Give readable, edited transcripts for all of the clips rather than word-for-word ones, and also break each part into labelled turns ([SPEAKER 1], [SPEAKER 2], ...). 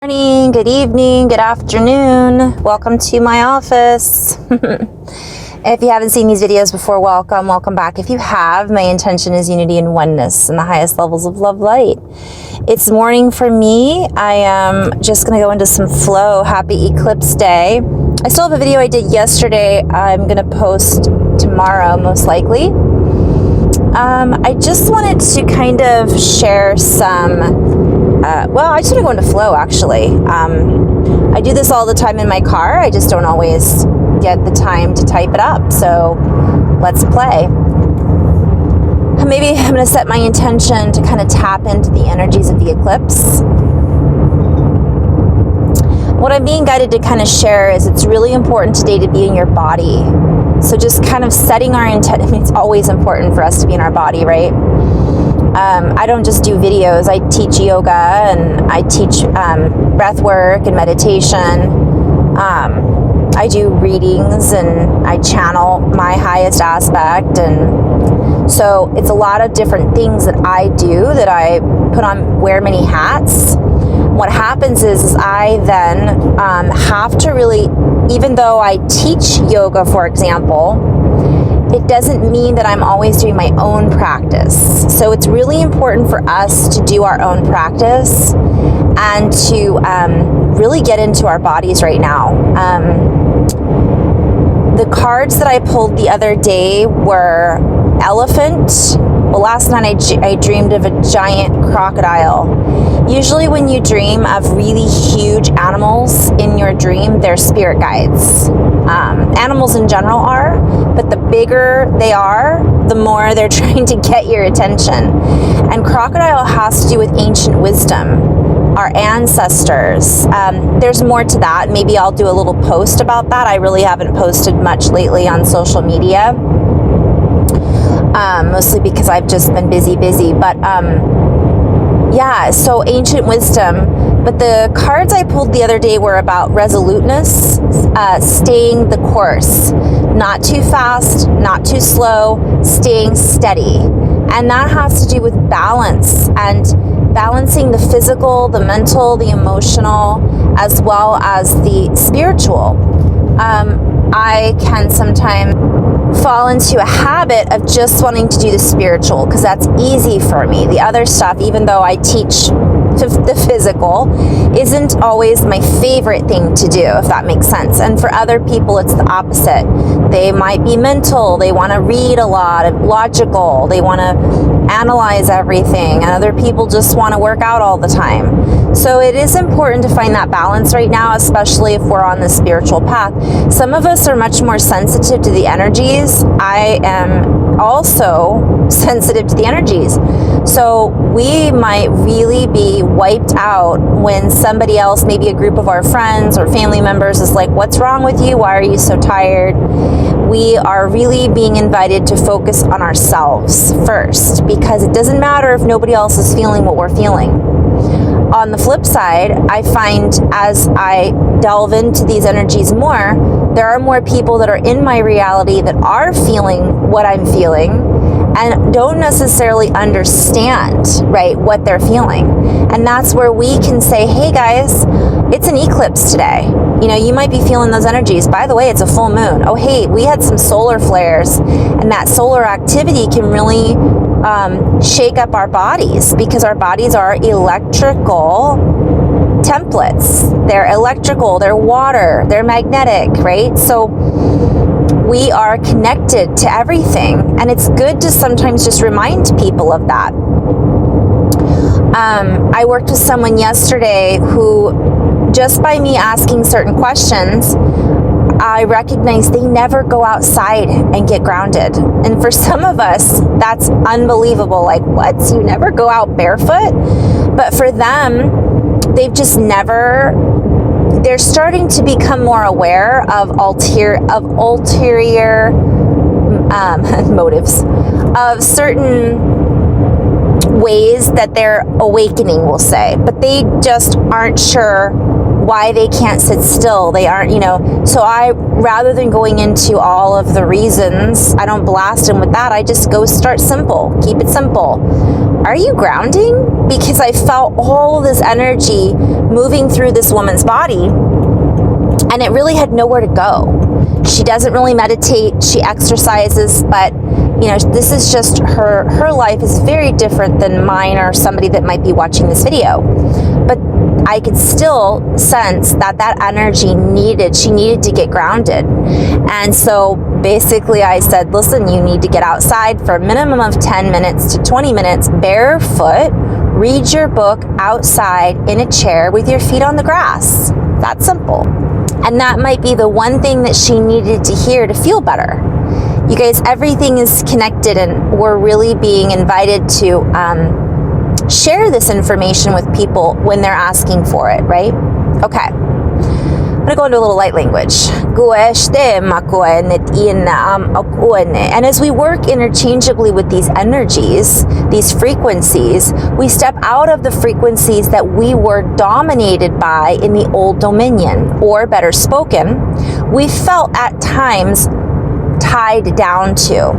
[SPEAKER 1] Morning, good evening, good afternoon. Welcome to my office. If you haven't seen these videos before, welcome back. If you have, my intention is unity and oneness in the highest levels of love light. It's morning for me. I am just going to go into some flow. Happy eclipse day. I still have a video I did yesterday. I'm going to post tomorrow, most likely. I just wanted to kind of share some I just want to go into flow, actually. I do this all the time in my car. I just don't always get the time to type it up. So let's play. Maybe I'm going to set my intention to kind of tap into the energies of the eclipse. What I'm being guided to kind of share is it's really important today to be in your body. So just kind of setting our intent. I mean, it's always important for us to be in our body, right? I don't just do videos. I teach yoga and I teach breath work and meditation. I do readings and I channel my highest aspect. And so it's a lot of different things that I do, that I wear many hats. What happens is I then have to really, even though I teach yoga, for example, it doesn't mean that I'm always doing my own practice. So it's really important for us to do our own practice and to really get into our bodies right now. The cards that I pulled the other day were elephant. Well, last night I dreamed of a giant crocodile. Usually when you dream of really huge animals in your dream, they're spirit guides. Animals in general are, but the bigger they are, the more they're trying to get your attention. And crocodile has to do with ancient wisdom, our ancestors. There's more to that. Maybe I'll do a little post about that. I really haven't posted much lately on social media, mostly because I've just been busy. But yeah, so ancient wisdom. But the cards I pulled the other day were about resoluteness, staying the course, not too fast, not too slow, staying steady. And that has to do with balance and balancing the physical, the mental, the emotional, as well as the spiritual. I can sometimes fall into a habit of just wanting to do the spiritual because that's easy for me. The other stuff, even though I teach the physical, isn't always my favorite thing to do, if that makes sense. And for other people, it's the opposite. They might be mental. They want to read a lot, logical. They want to analyze everything. And other people just want to work out all the time. So it is important to find that balance right now, especially if we're on the spiritual path. Some of us are much more sensitive to the energies. I am also sensitive to the energies. So we might really be wiped out when somebody else, maybe a group of our friends or family members, is like, what's wrong with you? Why are you so tired? We are really being invited to focus on ourselves first, because it doesn't matter if nobody else is feeling what we're feeling. On the flip side, I find as I delve into these energies more, there are more people that are in my reality that are feeling what I'm feeling and don't necessarily understand, right, what they're feeling. And that's where we can say, hey guys, it's an eclipse today. You know, you might be feeling those energies. By the way, it's a full moon. Oh, hey, we had some solar flares, and that solar activity can really shake up our bodies, because our bodies are electrical templates. They're electrical, they're water, they're magnetic, right? So we are connected to everything, and it's good to sometimes just remind people of that. I worked with someone yesterday who, just by me asking certain questions, I recognized they never go outside and get grounded. And for some of us, that's unbelievable. Like, what? You never go out barefoot? But for them, they've just never, they're starting to become more aware of ulterior motives, of certain ways that they're awakening, we'll say, but they just aren't sure why they can't sit still. They aren't, so I, rather than going into all of the reasons, I don't blast them with that. I just go start simple, keep it simple. are you grounding? Because I felt all this energy moving through this woman's body, and it really had nowhere to go. She doesn't really meditate, she exercises, but you know, this is just her life is very different than mine or somebody that might be watching this video. But I could still sense that energy she needed to get grounded. And so basically I said, listen, you need to get outside for a minimum of 10 minutes to 20 minutes, barefoot, read your book outside in a chair with your feet on the grass. That's simple. And that might be the one thing that she needed to hear to feel better. You guys, everything is connected, and we're really being invited to share this information with people when they're asking for it, right? Okay. I'm going to go into a little light language. And as we work interchangeably with these energies, these frequencies, we step out of the frequencies that we were dominated by in the old dominion, or better spoken, we felt at times tied down to.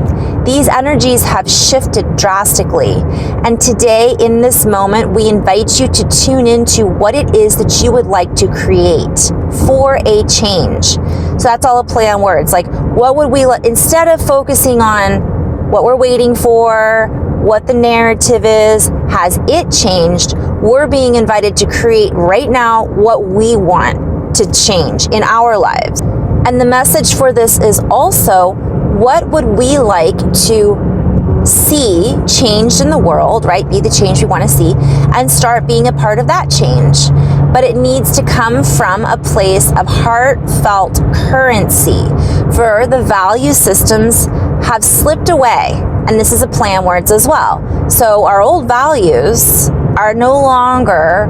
[SPEAKER 1] These energies have shifted drastically, and today in this moment we invite you to tune into what it is that you would like to create for a change. So that's all a play on words. Like, what would we instead of focusing on what we're waiting for, what the narrative is, has it changed, we're being invited to create right now what we want to change in our lives. And the message for this is also, what would we like to see changed in the world, right? Be the change we want to see, and start being a part of that change. But it needs to come from a place of heartfelt currency, for the value systems have slipped away. And this is a play on words as well. So our old values are no longer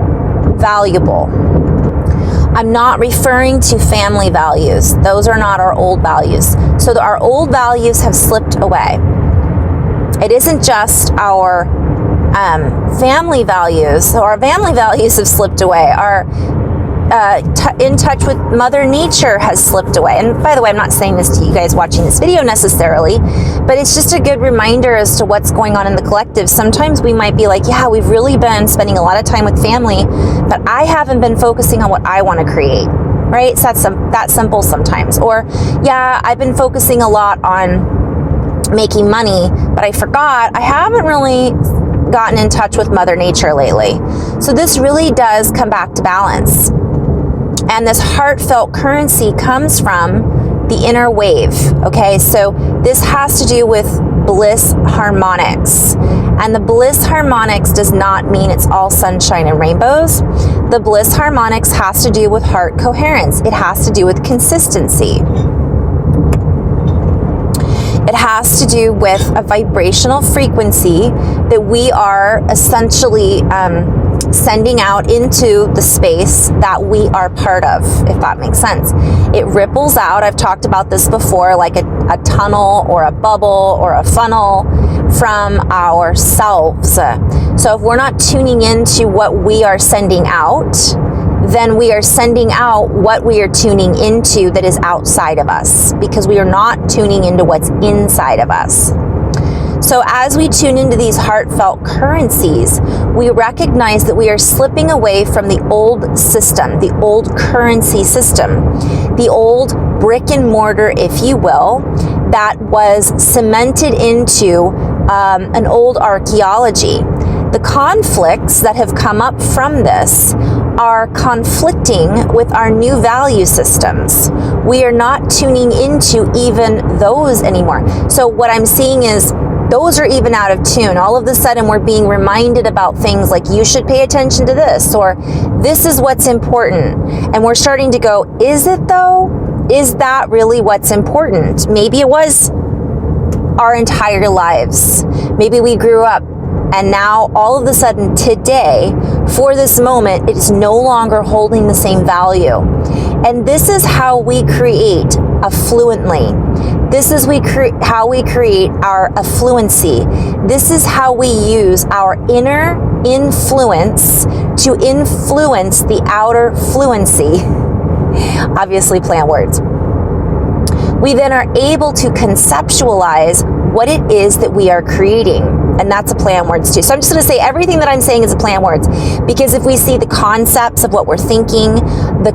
[SPEAKER 1] valuable. I'm not referring to family values. Those are not our old values. So our old values have slipped away. It isn't just our family values. So our family values have slipped away. Our in touch with Mother Nature has slipped away. And by the way, I'm not saying this to you guys watching this video necessarily, but it's just a good reminder as to what's going on in the collective. Sometimes we might be like, yeah, we've really been spending a lot of time with family, but I haven't been focusing on what I want to create, right? So that's simple sometimes. Or, yeah, I've been focusing a lot on making money, but I forgot I haven't really gotten in touch with Mother Nature lately. So this really does come back to balance. And this heartfelt currency comes from the inner wave, okay? So this has to do with bliss harmonics. And the bliss harmonics does not mean it's all sunshine and rainbows. The bliss harmonics has to do with heart coherence. It has to do with consistency. It has to do with a vibrational frequency that we are essentially sending out into the space that we are part of, if that makes sense. It ripples out. I've talked about this before, like a tunnel or a bubble or a funnel from ourselves. So if we're not tuning into what we are sending out, then we are sending out what we are tuning into that is outside of us, because we are not tuning into what's inside of us. So as we tune into these heartfelt currencies, we recognize that we are slipping away from the old system, the old currency system, the old brick and mortar, if you will, that was cemented into an old archaeology. The conflicts that have come up from this are conflicting with our new value systems. We are not tuning into even those anymore. So what I'm seeing is those are even out of tune. All of a sudden we're being reminded about things like, you should pay attention to this, or this is what's important. And we're starting to go, is it though? Is that really what's important? Maybe it was our entire lives. Maybe we grew up and now all of a sudden today, for this moment, it is no longer holding the same value. And this is how we create affluently. This is how we create our affluency. This is how we use our inner influence to influence the outer fluency. Obviously, play on words. We then are able to conceptualize what it is that we are creating. and that's a play on words too. So I'm just going to say everything that I'm saying is a play on words, because if we see the concepts of what we're thinking, the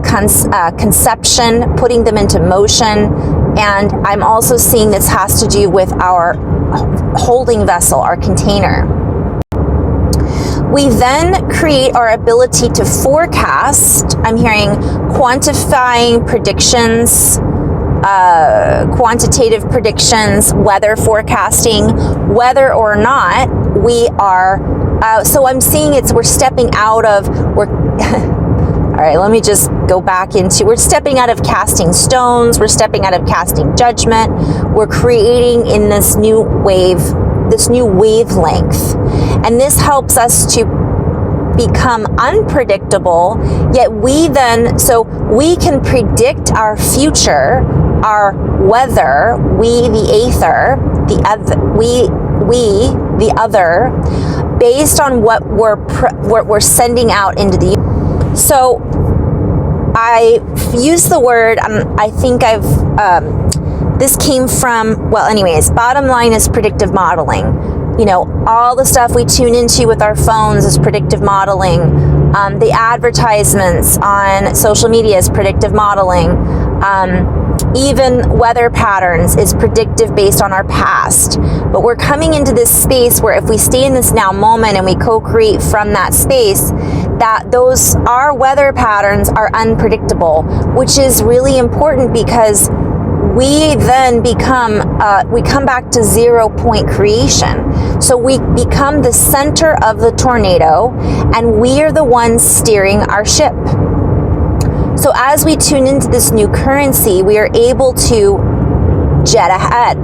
[SPEAKER 1] conception, putting them into motion, and I'm also seeing this has to do with our holding vessel, our container. We then create our ability to forecast. I'm hearing quantifying predictions, quantitative predictions, weather forecasting, whether or not we are, so I'm seeing we're stepping out of, all right, let me just go back into, we're stepping out of casting stones, we're stepping out of casting judgment, we're creating in this new wave, this new wavelength. And this helps us to become unpredictable, yet so we can predict our future, our weather, we the aether, the other, based on what we're sending out into the universe. So I use the word, I think this came from, well, anyways, bottom line is predictive modeling. You know, all the stuff we tune into with our phones is predictive modeling. The advertisements on social media is predictive modeling. Even weather patterns is predictive based on our past. But we're coming into this space where if we stay in this now moment and we co-create from that space, that our weather patterns are unpredictable, which is really important because we then we come back to 0 point creation. So we become the center of the tornado and we are the ones steering our ship. So as we tune into this new currency, we are able to jet ahead.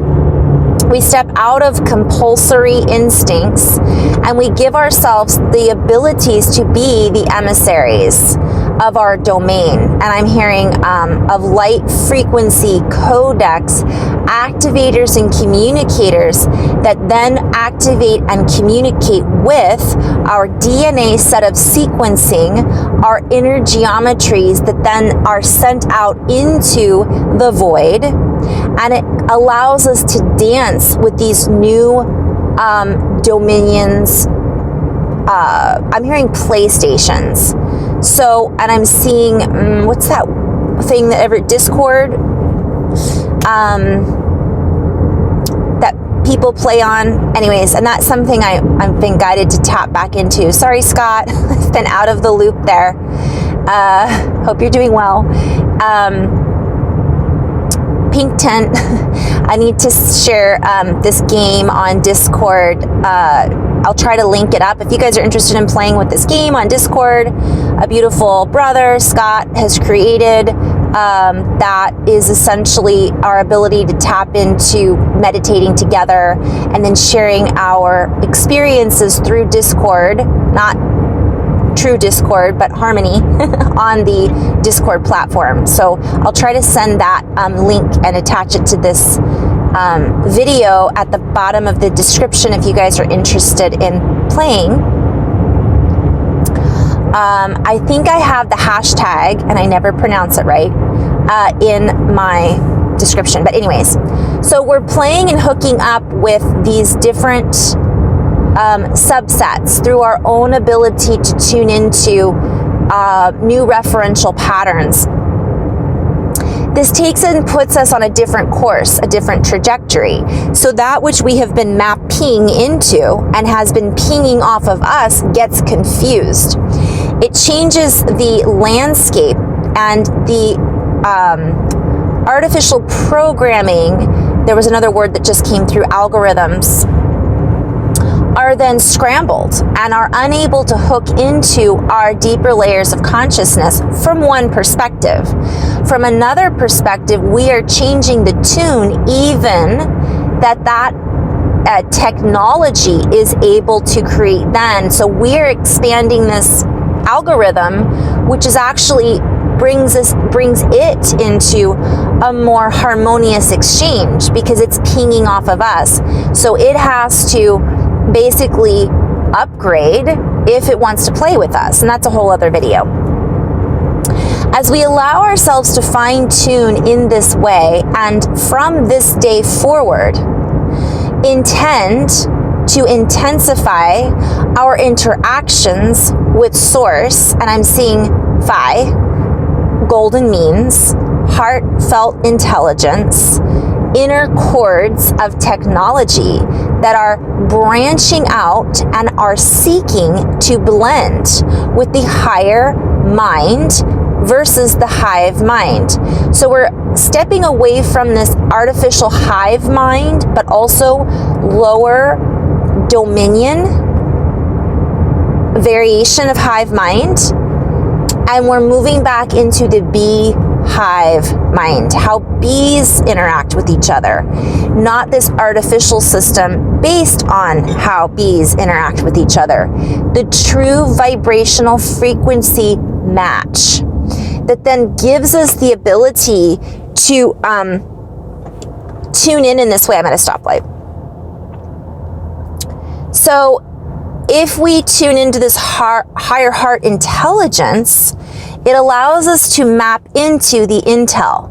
[SPEAKER 1] We step out of compulsory instincts and we give ourselves the abilities to be the emissaries of our domain. And I'm hearing of light frequency codecs, activators and communicators that then activate and communicate with our DNA set of sequencing, our inner geometries that then are sent out into the void. And it allows us to dance with these new dominions. I'm hearing PlayStations. So, and I'm seeing, what's that thing that Discord, that people play on? Anyways, and that's something I've been guided to tap back into. Sorry, Scott, I've been out of the loop there. Hope you're doing well. Pink Tent, I need to share this game on Discord. I'll try to link it up. If you guys are interested in playing with this game on Discord, a beautiful brother, Scott, has created that is essentially our ability to tap into meditating together and then sharing our experiences through Discord, not true Discord, but Harmony on the Discord platform. So I'll try to send that link and attach it to this video at the bottom of the description if you guys are interested in playing. I think I have the hashtag, and I never pronounce it right, in my description. But anyways, so we're playing and hooking up with these different subsets through our own ability to tune into new referential patterns. This takes and puts us on a different course, a different trajectory. So that which we have been mapping into and has been pinging off of us gets confused. It changes the landscape, and the artificial programming, there was another word that just came through, algorithms, are then scrambled and are unable to hook into our deeper layers of consciousness from one perspective. From another perspective, we are changing the tune, even that technology is able to create then. So we're expanding this algorithm, which is actually brings it into a more harmonious exchange because it's pinging off of us. So it has to basically upgrade if it wants to play with us, and that's a whole other video. As we allow ourselves to fine-tune in this way, and from this day forward intend to intensify our interactions with Source, and I'm seeing Phi, golden means, heartfelt intelligence, inner chords of technology that are branching out and are seeking to blend with the higher mind versus the hive mind. So we're stepping away from this artificial hive mind, but also lower dominion variation of hive mind. And we're moving back into the bee hive mind, how bees interact with each other, not this artificial system based on how bees interact with each other. The true vibrational frequency match that then gives us the ability to tune in this way. I'm at a stoplight. So if we tune into this higher heart intelligence, it allows us to map into the intel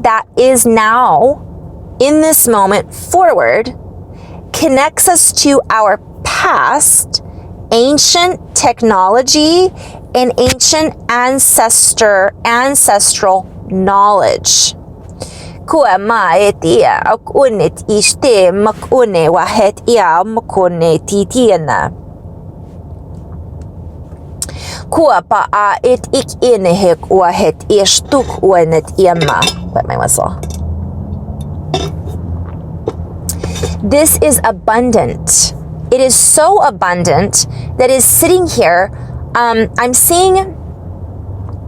[SPEAKER 1] that is now, in this moment forward, connects us to our past, ancient technology, and ancient ancestral knowledge. Kua maetia akunit ishte makune wahet ia makune titiana. Kua pa'a it ik inehek wahet ishtuk wanet iama. Wet my whistle. This is abundant. It is so abundant that is sitting here. I'm seeing,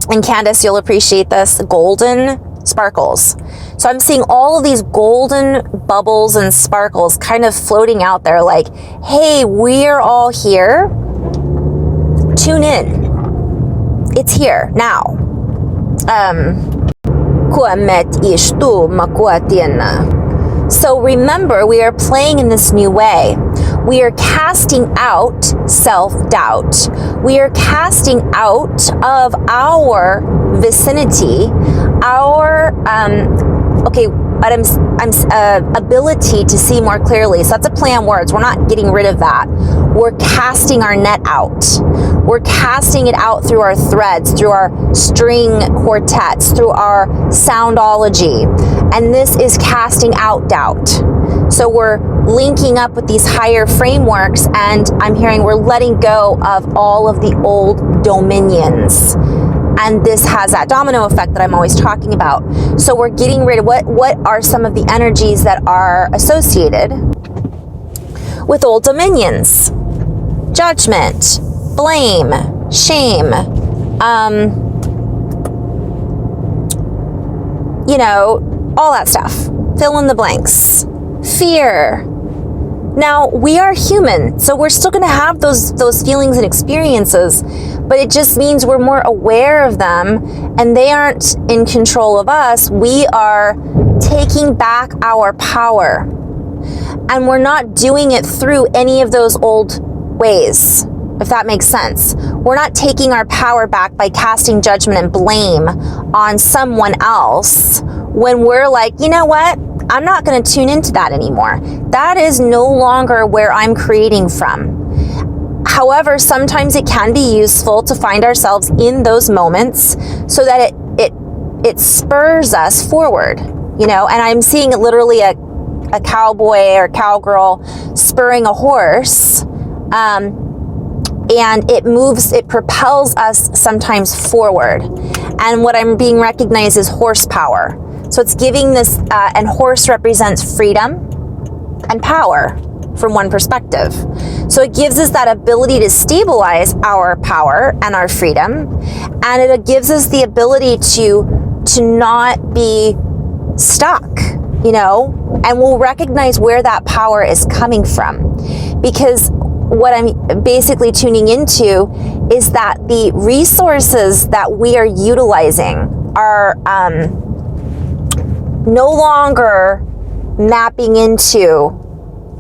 [SPEAKER 1] and Candace, you'll appreciate this, golden sparkles. So I'm seeing all of these golden bubbles and sparkles kind of floating out there like, hey, we're all here. Tune in. It's here now. So remember, we are playing in this new way. We are casting out self-doubt. We are casting out of our vicinity, our ability to see more clearly. So that's a play on words. We're not getting rid of that. We're casting our net out. We're casting it out through our threads, through our string quartets, through our soundology. And this is casting out doubt. So we're linking up with these higher frameworks, and I'm hearing we're letting go of all of the old dominions. And this has that domino effect that I'm always talking about. So we're getting rid of what are some of the energies that are associated with old dominions? Judgment, blame, shame, all that stuff. Fill in the blanks. Fear. Now, we are human, so we're still going to have those feelings and experiences, but it just means we're more aware of them, and they aren't in control of us. We are taking back our power, and we're not doing it through any of those old ways, if that makes sense. We're not taking our power back by casting judgment and blame on someone else when we're like, you know what? I'm not going to tune into that anymore. That is no longer where I'm creating from. However, sometimes it can be useful to find ourselves in those moments so that it spurs us forward, and I'm seeing literally a cowboy or cowgirl spurring a horse, and it propels us sometimes forward. And what I'm being recognized is horsepower. So it's giving this, and horse represents freedom and power from one perspective. So it gives us that ability to stabilize our power and our freedom. And it gives us the ability to not be stuck, and we'll recognize where that power is coming from. Because what I'm basically tuning into is that the resources that we are utilizing are, no longer mapping into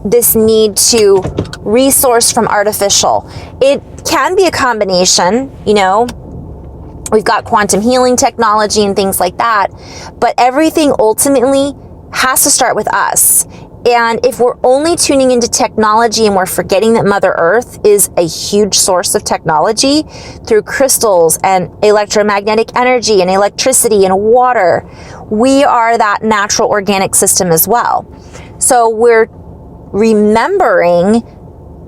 [SPEAKER 1] this need to resource from artificial. It can be a combination, we've got quantum healing technology and things like that, but everything ultimately has to start with us. And if we're only tuning into technology and we're forgetting that Mother Earth is a huge source of technology through crystals and electromagnetic energy and electricity and water, we are that natural organic system as well. So we're remembering,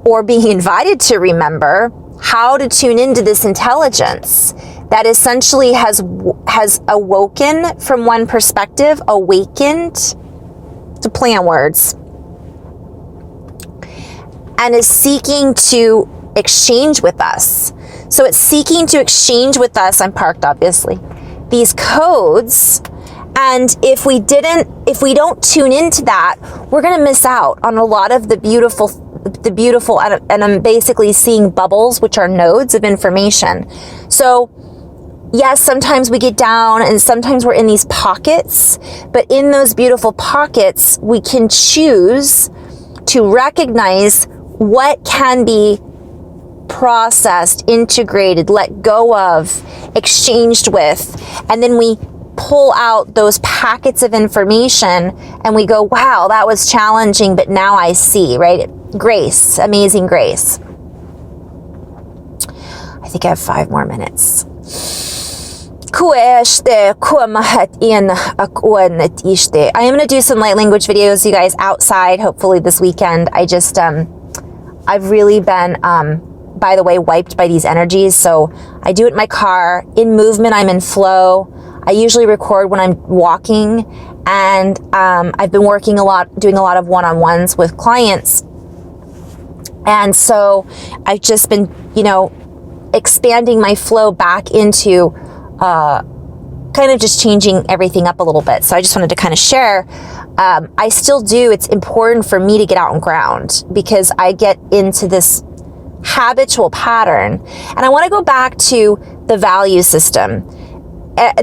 [SPEAKER 1] or being invited to remember, how to tune into this intelligence that essentially has awoken from one perspective, awakened, to play on words, and is seeking to exchange with us. So it's seeking to exchange with us, I'm parked obviously, these codes. And if we don't tune into that, we're going to miss out on a lot of the beautiful, and I'm basically seeing bubbles, which are nodes of information. So yes, sometimes we get down and sometimes we're in these pockets, but in those beautiful pockets, we can choose to recognize what can be processed, integrated, let go of, exchanged with, and then we pull out those packets of information and we go, wow, that was challenging, but now I see, right? Grace, amazing grace. I think I have 5 more minutes. I am going to do some light language videos, you guys, outside, hopefully this weekend. I've really been, by the way, wiped by these energies. So I do it in my car. In movement, I'm in flow. I usually record when I'm walking. And I've been working a lot, doing a lot of one-on-ones with clients. And so I've just been, expanding my flow back into kind of just changing everything up a little bit. So I just wanted to kind of share. I still do. It's important for me to get out and ground because I get into this habitual pattern. And I want to go back to the value system.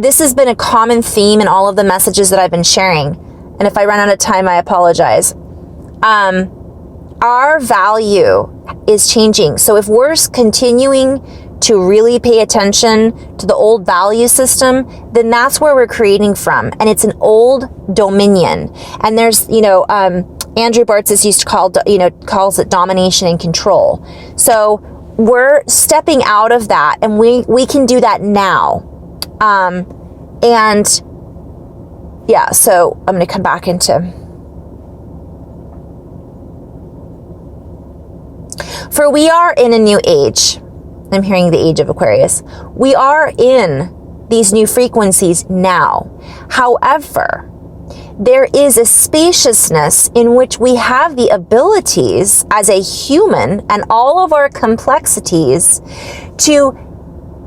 [SPEAKER 1] This has been a common theme in all of the messages that I've been sharing. And if I run out of time, I apologize. Our value is changing. So if we're continuing to really pay attention to the old value system, then that's where we're creating from. And it's an old dominion. And there's, Andrew Bartzis used to calls it domination and control. So we're stepping out of that, and we can do that now. So I'm going to come back into, for we are in a new age. I'm hearing the age of Aquarius. We are in these new frequencies now. However, there is a spaciousness in which we have the abilities as a human and all of our complexities to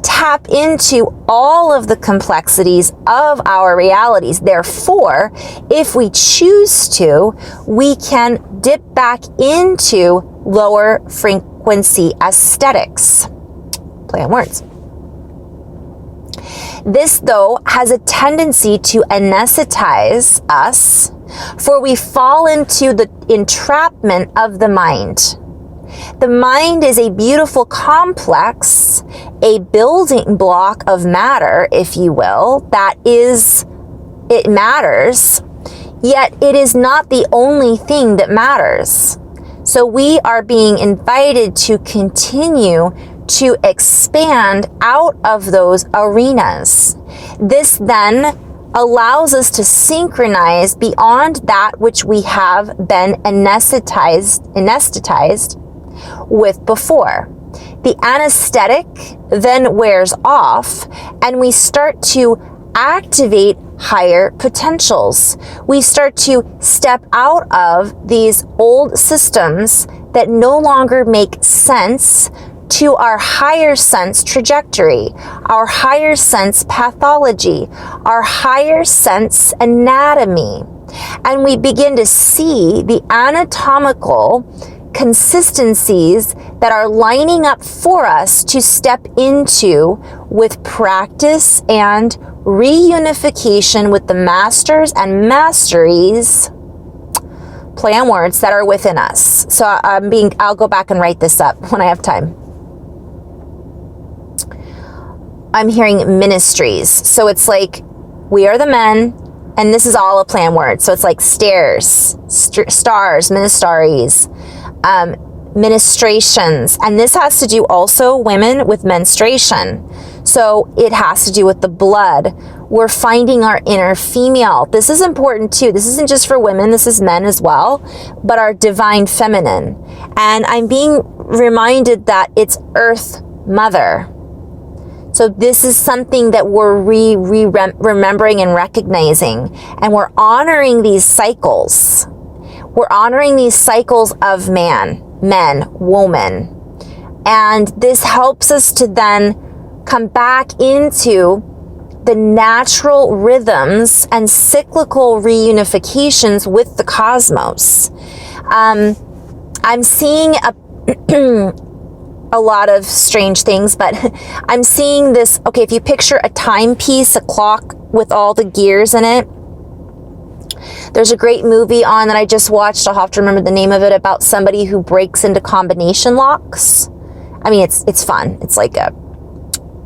[SPEAKER 1] tap into all of the complexities of our realities. Therefore, if we choose to, we can dip back into lower frequency aesthetics. Play on words. This, though, has a tendency to anesthetize us, for we fall into the entrapment of the mind. The mind is a beautiful complex, a building block of matter, if you will, it matters, yet it is not the only thing that matters. So we are being invited to continue to expand out of those arenas. This then allows us to synchronize beyond that which we have been anesthetized with before. The anesthetic then wears off, and we start to activate higher potentials. We start to step out of these old systems that no longer make sense to our higher sense trajectory, our higher sense pathology, our higher sense anatomy. And we begin to see the anatomical consistencies that are lining up for us to step into with practice and reunification with the masters and masteries, play on words, that are within us. So I'll go back and write this up when I have time. I'm hearing ministries. So it's like, we are the men, and this is all a plan word. So it's like stars, ministaries, ministrations. And this has to do also, women, with menstruation. So it has to do with the blood. We're finding our inner female. This is important too. This isn't just for women, this is men as well, but our divine feminine. And I'm being reminded that it's Earth Mother. So this is something that we're remembering and recognizing, and we're honoring these cycles. We're honoring these cycles of men, woman. And this helps us to then come back into the natural rhythms and cyclical reunifications with the cosmos. I'm seeing a lot of strange things, but I'm seeing this. Okay, if you picture a timepiece, a clock with all the gears in it. There's a great movie on that I just watched. I'll have to remember the name of it, about somebody who breaks into combination locks. I mean, it's fun. It's like a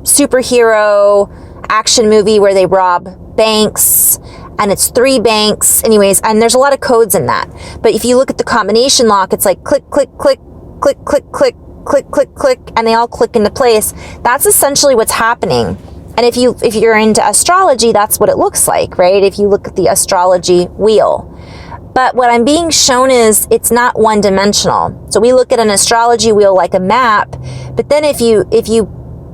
[SPEAKER 1] superhero action movie where they rob banks, and it's 3 banks. Anyways, and there's a lot of codes in that. But if you look at the combination lock, it's like click, click, click, click, click, click, click, click, click, and they all click into place. That's essentially what's happening. And if you're into astrology, that's what it looks like, right? If you look at the astrology wheel. But what I'm being shown is it's not one-dimensional. So we look at an astrology wheel like a map, but then if you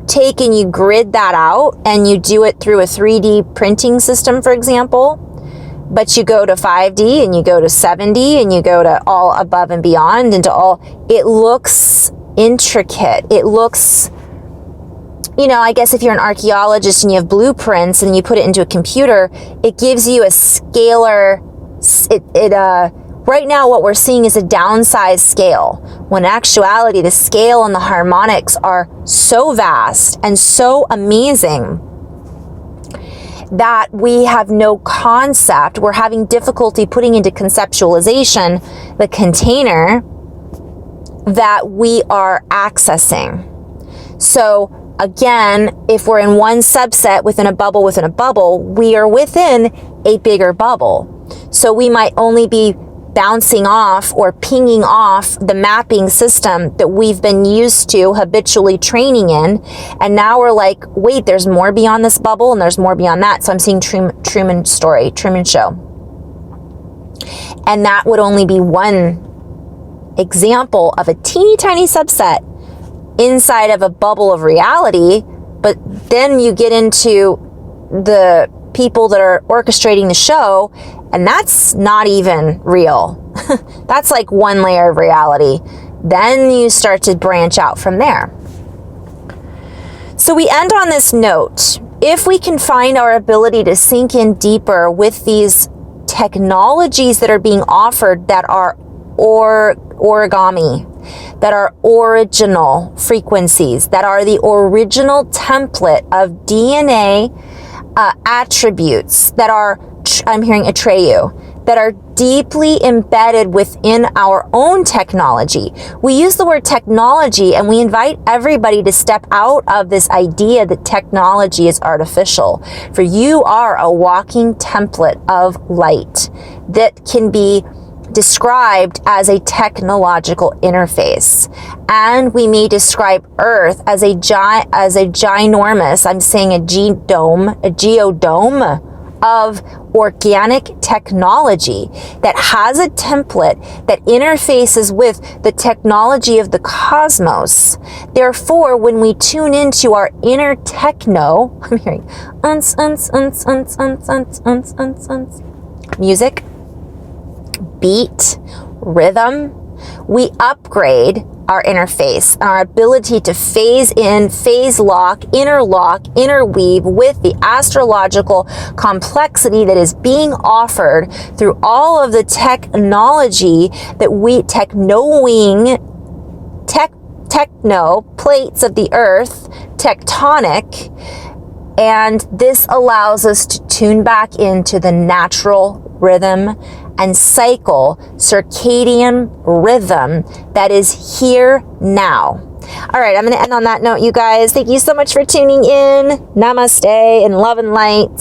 [SPEAKER 1] take and you grid that out and you do it through a 3D printing system, for example, but you go to 5D and you go to 7D and you go to all above and beyond into all, it looks intricate. It looks, I guess if you're an archaeologist and you have blueprints and you put it into a computer, it gives you a scalar, right now what we're seeing is a downsized scale, when in actuality the scale and the harmonics are so vast and so amazing that we have no concept. We're having difficulty putting into conceptualization the container that we are accessing. So again, if we're in one subset within a bubble, we are within a bigger bubble. So we might only be bouncing off or pinging off the mapping system that we've been used to habitually training in. And now we're like, wait, there's more beyond this bubble and there's more beyond that. So I'm seeing Truman Show. And that would only be one example of a teeny tiny subset inside of a bubble of reality. But then you get into the people that are orchestrating the show, and that's not even real. That's like one layer of reality. Then you start to branch out from there. So we end on this note. If we can find our ability to sink in deeper with these technologies that are being offered that are origami, that are original frequencies, that are the original template of DNA attributes, that are, I'm hearing Atreyu, that are deeply embedded within our own technology. We use the word technology and we invite everybody to step out of this idea that technology is artificial. For you are a walking template of light that can be described as a technological interface. And we may describe Earth as a ginormous, I'm saying a geodome of organic technology that has a template that interfaces with the technology of the cosmos. Therefore, when we tune into our inner techno, I'm hearing music, beat, rhythm, we upgrade our interface, our ability to phase in, phase lock, interweave with the astrological complexity that is being offered through all of the technology that we, techno plates of the earth, tectonic, and this allows us to tune back into the natural rhythm and cycle, circadian rhythm that is here now. All right, I'm going to end on that note, you guys. Thank you so much for tuning in. Namaste and love and light.